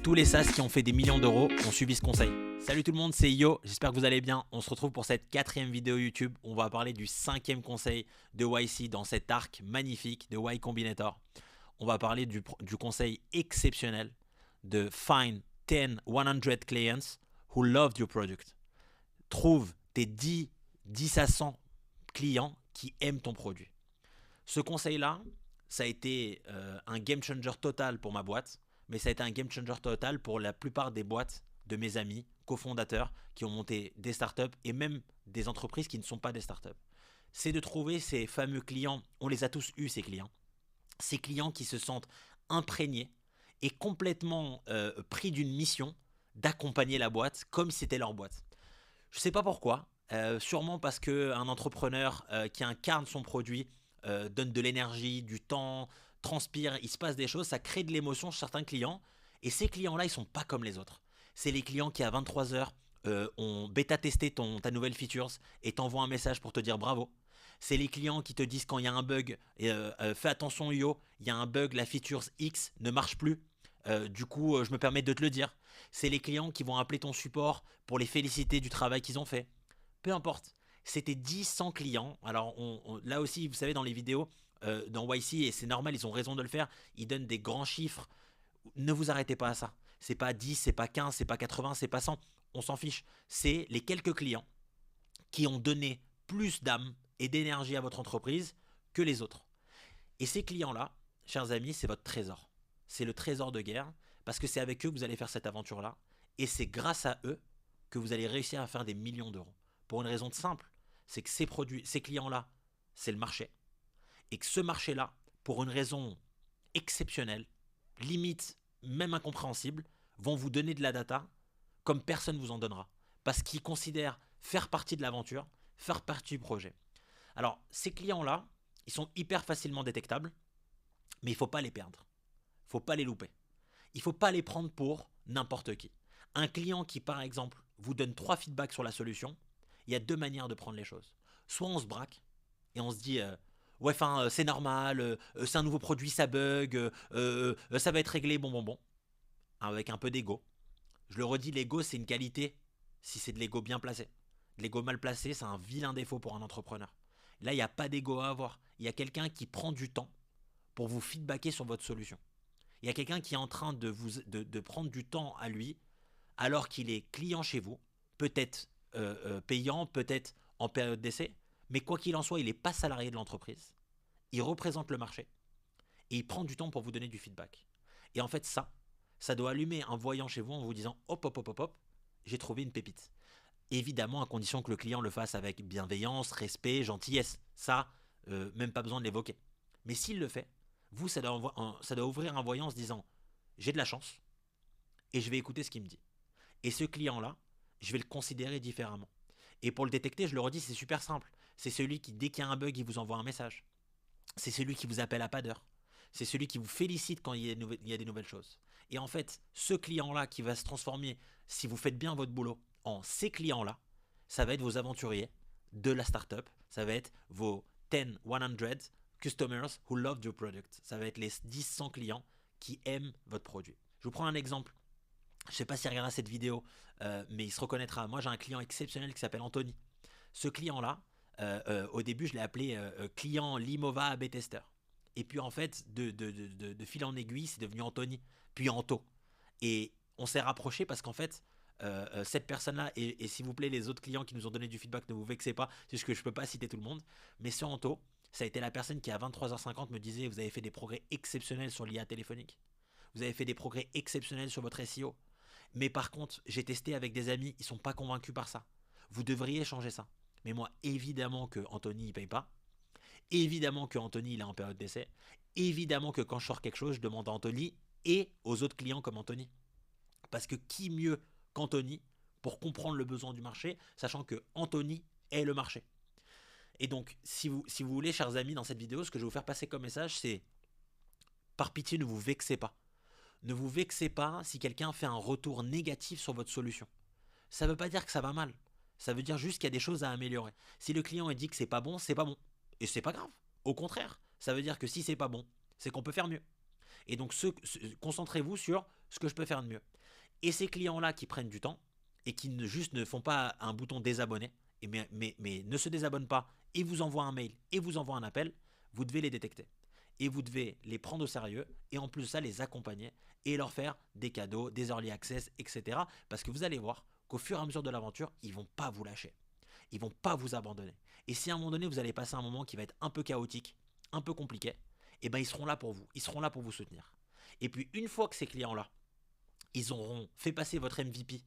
Tous les SaaS qui ont fait des millions d'euros ont suivi ce conseil. Salut tout le monde, c'est Yo, j'espère que vous allez bien. On se retrouve pour cette 4e vidéo YouTube. On va parler du 5e conseil de YC dans cet arc magnifique de Y Combinator. On va parler du conseil exceptionnel de Find 10 100 clients who loved your product. Trouve tes 10 à 100 clients qui aiment ton produit. Ce conseil-là, ça a été un game changer total pour ma boîte, mais ça a été un game changer total pour la plupart des boîtes de mes amis, cofondateurs, qui ont monté des startups et même des entreprises qui ne sont pas des startups. C'est de trouver ces fameux clients, on les a tous eus ces clients qui se sentent imprégnés et complètement pris d'une mission d'accompagner la boîte comme si c'était leur boîte. Je ne sais pas pourquoi, sûrement parce qu'un entrepreneur qui incarne son produit donne de l'énergie, du temps, transpire, il se passe des choses, ça crée de l'émotion chez certains clients. Et ces clients-là, ils ne sont pas comme les autres. C'est les clients qui à 23h ont bêta-testé ta nouvelle features et t'envoient un message pour te dire bravo. C'est les clients qui te disent quand il y a un bug, fais attention Yo, il y a un bug, la feature X ne marche plus. Du coup, je me permets de te le dire. C'est les clients qui vont appeler ton support pour les féliciter du travail qu'ils ont fait. Peu importe. C'était 10, 100 clients. Alors là aussi, vous savez, dans les vidéos, dans YC, et c'est normal, ils ont raison de le faire, ils donnent des grands chiffres. Ne vous arrêtez pas à ça. C'est pas 10, c'est pas 15, c'est pas 80, c'est pas 100. On s'en fiche. C'est les quelques clients qui ont donné plus d'âme et d'énergie à votre entreprise que les autres. Et ces clients-là, chers amis, c'est votre trésor. C'est le trésor de guerre parce que c'est avec eux que vous allez faire cette aventure-là. Et c'est grâce à eux que vous allez réussir à faire des millions d'euros. Pour une raison simple, c'est que ces clients-là, c'est le marché. Et que ce marché-là, pour une raison exceptionnelle, limite même incompréhensible, vont vous donner de la data comme personne ne vous en donnera. Parce qu'ils considèrent faire partie de l'aventure, faire partie du projet. Alors, ces clients-là, ils sont hyper facilement détectables, mais il ne faut pas les perdre. Il ne faut pas les louper. Il ne faut pas les prendre pour n'importe qui. Un client qui, par exemple, vous donne 3 feedbacks sur la solution, il y a 2 manières de prendre les choses. Soit on se braque et on se dit ouais, enfin, c'est normal, c'est un nouveau produit, ça bug, ça va être réglé, bon, avec un peu d'ego. Je le redis, l'ego, c'est une qualité si c'est de l'ego bien placé. De l'ego mal placé, c'est un vilain défaut pour un entrepreneur. Là, il n'y a pas d'ego à avoir. Il y a quelqu'un qui prend du temps pour vous feedbacker sur votre solution. Il y a quelqu'un qui est en train de prendre du temps à lui alors qu'il est client chez vous, peut-être payant, peut-être en période d'essai, mais quoi qu'il en soit, il n'est pas salarié de l'entreprise. Il représente le marché et il prend du temps pour vous donner du feedback. Et en fait, ça doit allumer un voyant chez vous en vous disant hop, j'ai trouvé une pépite. Évidemment, à condition que le client le fasse avec bienveillance, respect, gentillesse. Ça, même pas besoin de l'évoquer. Mais s'il le fait, vous, ça doit ouvrir un voyant en se disant j'ai de la chance et je vais écouter ce qu'il me dit. Et ce client-là, je vais le considérer différemment. Et pour le détecter, je le redis, c'est super simple. C'est celui qui, dès qu'il y a un bug, il vous envoie un message. C'est celui qui vous appelle à pas d'heure. C'est celui qui vous félicite quand il y a des nouvelles choses. Et en fait, ce client-là qui va se transformer, si vous faites bien votre boulot, en ces clients-là, ça va être vos aventuriers de la startup. Ça va être vos 10, 100 customers who love your product. Ça va être les 10, 100 clients qui aiment votre produit. Je vous prends un exemple. Je ne sais pas s'il regardera cette vidéo, mais il se reconnaîtra. Moi, j'ai un client exceptionnel qui s'appelle Anthony. Ce client-là, au début, je l'ai appelé client Limova AB Tester. Et puis, en fait, de fil en aiguille, c'est devenu Anthony, puis Anto. Et on s'est rapproché parce qu'en fait, cette personne-là, et s'il vous plaît, les autres clients qui nous ont donné du feedback, ne vous vexez pas, c'est juste que je ne peux pas citer tout le monde. Mais ce Anto, ça a été la personne qui, à 23h50, me disait vous avez fait des progrès exceptionnels sur l'IA téléphonique. Vous avez fait des progrès exceptionnels sur votre SEO. Mais par contre, j'ai testé avec des amis, ils ne sont pas convaincus par ça. Vous devriez changer ça. Mais moi, évidemment que Anthony ne paye pas. Évidemment que Anthony il est en période d'essai. Évidemment que quand je sors quelque chose, je demande à Anthony et aux autres clients comme Anthony. Parce que qui mieux qu'Anthony pour comprendre le besoin du marché, sachant que Anthony est le marché. Et donc, si vous voulez, chers amis, dans cette vidéo, ce que je vais vous faire passer comme message, c'est par pitié, ne vous vexez pas. Ne vous vexez pas si quelqu'un fait un retour négatif sur votre solution. Ça ne veut pas dire que ça va mal. Ça veut dire juste qu'il y a des choses à améliorer. Si le client dit que c'est pas bon, c'est pas bon. Et c'est pas grave. Au contraire, ça veut dire que si c'est pas bon, c'est qu'on peut faire mieux. Et donc, concentrez-vous sur ce que je peux faire de mieux. Et ces clients-là qui prennent du temps et qui ne font pas un bouton désabonner, mais ne se désabonnent pas et vous envoient un mail et vous envoient un appel, vous devez les détecter. Et vous devez les prendre au sérieux et en plus de ça les accompagner et leur faire des cadeaux, des early access, etc. Parce que vous allez voir qu'au fur et à mesure de l'aventure, ils ne vont pas vous lâcher. Ils ne vont pas vous abandonner. Et si à un moment donné, vous allez passer un moment qui va être un peu chaotique, un peu compliqué, eh ben ils seront là pour vous. Ils seront là pour vous soutenir. Et puis une fois que ces clients-là, ils auront fait passer votre MVP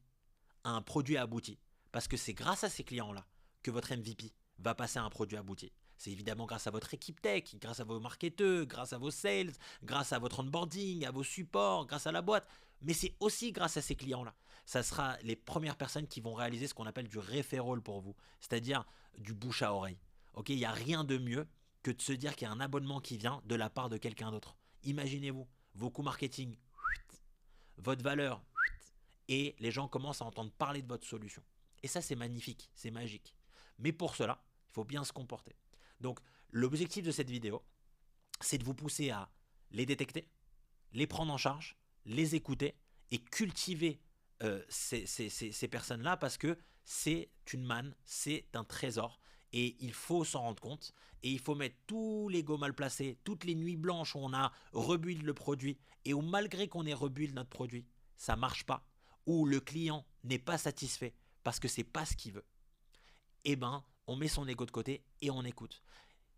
à un produit abouti, parce que c'est grâce à ces clients-là que votre MVP va passer à un produit abouti. C'est évidemment grâce à votre équipe tech, grâce à vos marketeurs, grâce à vos sales, grâce à votre onboarding, à vos supports, grâce à la boîte. Mais c'est aussi grâce à ces clients-là. Ça sera les premières personnes qui vont réaliser ce qu'on appelle du referral pour vous, c'est-à-dire du bouche à oreille. Ok, il n'y a rien de mieux que de se dire qu'il y a un abonnement qui vient de la part de quelqu'un d'autre. Imaginez-vous, vos coûts marketing, votre valeur, et les gens commencent à entendre parler de votre solution. Et ça, c'est magnifique, c'est magique. Mais pour cela, il faut bien se comporter. Donc, l'objectif de cette vidéo, c'est de vous pousser à les détecter, les prendre en charge, les écouter et cultiver ces personnes-là parce que c'est une manne, c'est un trésor et il faut s'en rendre compte et il faut mettre tous les go mal placés, toutes les nuits blanches où on a rebuild le produit et où malgré qu'on ait rebuild notre produit, ça marche pas, où le client n'est pas satisfait parce que c'est pas ce qu'il veut. Eh ben, on met son ego de côté et on écoute.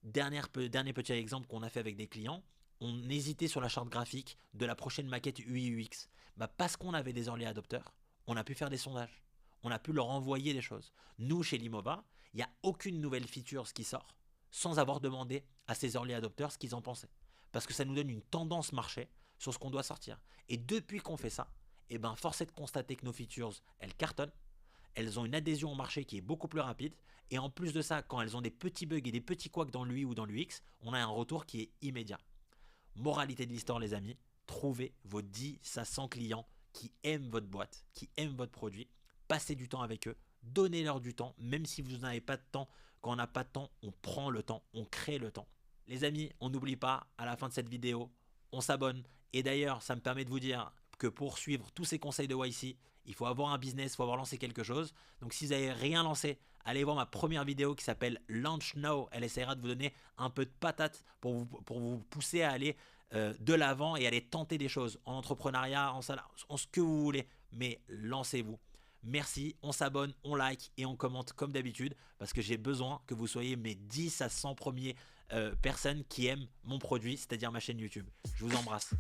Dernier petit exemple qu'on a fait avec des clients, on hésitait sur la charte graphique de la prochaine maquette UI/UX. Bah parce qu'on avait des early adopters, on a pu faire des sondages. On a pu leur envoyer des choses. Nous, chez Limova, il n'y a aucune nouvelle feature qui sort sans avoir demandé à ces early adopters ce qu'ils en pensaient. Parce que ça nous donne une tendance marché sur ce qu'on doit sortir. Et depuis qu'on fait ça, eh ben, force est de constater que nos features, elles cartonnent. Elles ont une adhésion au marché qui est beaucoup plus rapide. Et en plus de ça, quand elles ont des petits bugs et des petits couacs dans l'UI ou dans l'UX, on a un retour qui est immédiat. Moralité de l'histoire, les amis, trouvez vos 10 à 100 clients qui aiment votre boîte, qui aiment votre produit. Passez du temps avec eux, donnez-leur du temps, même si vous n'avez pas de temps. Quand on n'a pas de temps, on prend le temps, on crée le temps. Les amis, on n'oublie pas, à la fin de cette vidéo, on s'abonne. Et d'ailleurs, ça me permet de vous dire que pour suivre tous ces conseils de YC, il faut avoir un business, il faut avoir lancé quelque chose. Donc si vous n'avez rien lancé, allez voir ma première vidéo qui s'appelle Launch Now. Elle essaiera de vous donner un peu de patate pour vous pousser à aller de l'avant et aller tenter des choses en entrepreneuriat, en ce que vous voulez. Mais lancez-vous. Merci, on s'abonne, on like et on commente comme d'habitude parce que j'ai besoin que vous soyez mes 10 à 100 premiers personnes qui aiment mon produit, c'est-à-dire ma chaîne YouTube. Je vous embrasse.